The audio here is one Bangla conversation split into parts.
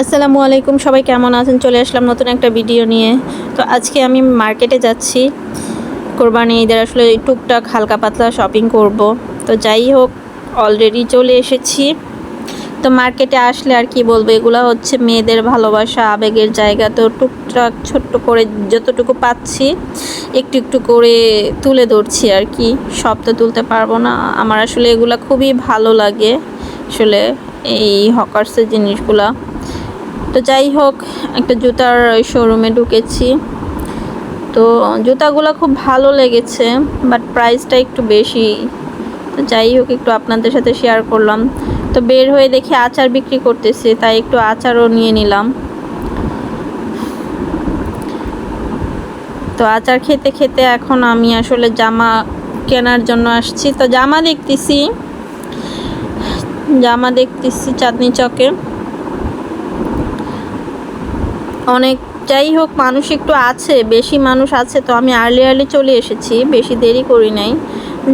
আসসালামু আলাইকুম, সবাই কেমন আছেন? চলে আসলাম নতুন একটা ভিডিও নিয়ে। তো আজকে আমি মার্কেটে যাচ্ছি। কোরবানি ঈদের আসলে টুকটাক হালকা পাতলা শপিং করব। তো যাই হোক, অলরেডি চলে এসেছি। তো মার্কেটে আসলে আর কি বলবো, এগুলো হচ্ছে মেয়েদের ভালোবাসা, আবেগের জায়গা। তো টুকটাক ছোট্ট করে যতটুকু পাচ্ছি একটু একটু করে তুলে ধরছি আর কি। সব তো তুলতে পারবো না। আমার আসলে এগুলো খুবই ভালো লাগে আসলে, এই হকার্সের জিনিসগুলা। তো যাই হোক, একটা জুতার শোরুমে ঢুকেছি। তো জুতাগুলো খুব ভালো লেগেছে, বাট প্রাইসটা একটু বেশি। তো যাই হোক, একটু আপনাদের সাথে শেয়ার করলাম। তো বের হয়ে দেখি আচার বিক্রি করতেছে, তাই একটু আচারও নিয়ে নিলাম। তো আচার খেতে খেতে এখন আমি আসলে জামা কেনার জন্য আসছি। তো জামা দেখতেছি চাঁদনি চকে অনেক। যাই হোক, মানুষ একটু আছে, বেশি মানুষ আছে। তো আমি আর্লি চলে এসেছি, বেশি দেরি করি নাই।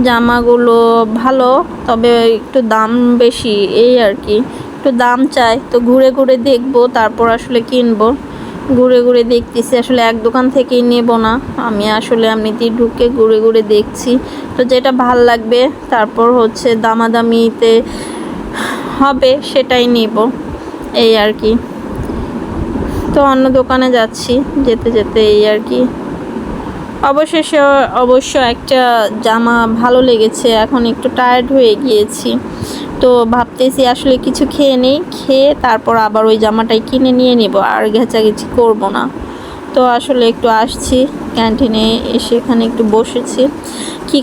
জামাগুলো ভালো, তবে একটু দাম বেশি, এই আর কি। একটু দাম চাই। তো ঘুরে ঘুরে দেখবো, তারপর আসলে কিনবো। ঘুরে ঘুরে দেখতেছি, আসলে এক দোকান থেকেই নেব না। আমি আসলে এমনিতেই ঢুকে ঘুরে ঘুরে দেখছি। তো যেটা ভাল লাগবে তারপর হচ্ছে দামাদামিতে হবে সেটাই নেব, এই আর কি। তো অন্য দোকানে যাচ্ছি, যেতে যেতে এই আর কি। অবশেষে অবশ্য একটা জামা ভালো লেগেছে। এখন একটু টায়ার্ড হয়ে গিয়েছি, তো ভাবতেছি আসলে কিছু খেয়ে নেই, খেয়ে তারপর আবার ওই জামাটাই কিনে নিয়ে নেব, আর ঘেঁচাঘেঁচি করব না। তো আসলে একটু আসছি ক্যান্টিনে, এসে এখানে একটু বসেছি। কি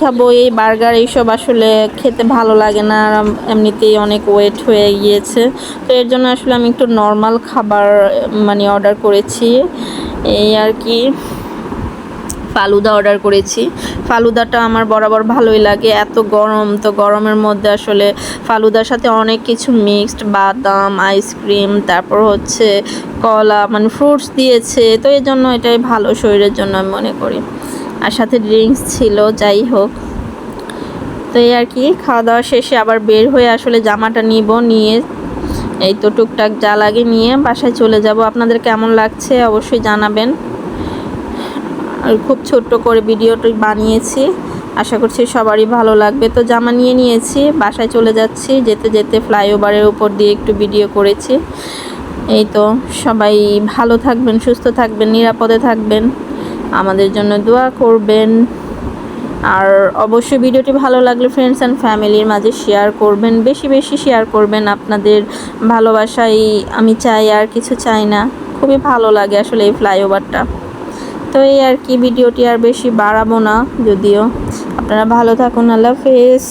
খাবো, এই বার্গার এইসব আসলে খেতে ভালো লাগে না, আর এমনিতেই অনেক ওয়েট হয়ে গিয়েছে। তো এর জন্য আসলে আমি একটু নর্মাল খাবার মানে অর্ডার করেছি, এই আর কি। ফালুদা অর্ডার করেছি। ফালুদাটা আমার বরাবর ভালোই লাগে। এত গরম, তো গরমের মধ্যে আসলে ফালুদার সাথে অনেক কিছু মিক্সড, বাদাম, আইসক্রিম, তারপর হচ্ছে কলা, মানে ফ্রুটস দিয়েছে। তো এই জন্য এটাই ভালো শরীরের জন্য আমি মনে করি। আর সাথে ড্রিঙ্কস ছিল। যাই হোক, তো এই আর কি। খাওয়া দাওয়া শেষে আবার বের হয়ে আসলে জামাটা নিয়ে এই তো টুকটাক যা লাগে নিয়ে বাসায় চলে যাব। আপনাদের কেমন লাগছে অবশ্যই জানাবেন। আর খুব ছোট্ট করে ভিডিওটি বানিয়েছি, আশা করছি সবারই ভালো লাগবে। তো জামা নিয়েছি, বাসায় চলে যাচ্ছি। যেতে যেতে ফ্লাইওভারের উপর দিয়ে একটু ভিডিও করেছি। এই তো, সবাই ভালো থাকবেন, সুস্থ থাকবেন, নিরাপদে থাকবেন, আমাদের জন্য দোয়া করবেন। আর অবশ্যই ভিডিওটি ভালো লাগলে ফ্রেন্ডস অ্যান্ড ফ্যামিলির মাঝে শেয়ার করবেন, বেশি বেশি শেয়ার করবেন। আপনাদের ভালোবাসাই আমি চাই, আর কিছু চাই না। খুবই ভালো লাগে আসলে এই ফ্লাইওভারটা। তো এই আর কি, ভিডিওটি আর বেশি বাড়াবো না যদিও। আপনারা ভালো থাকুন, আল্লাহ হাফেজ।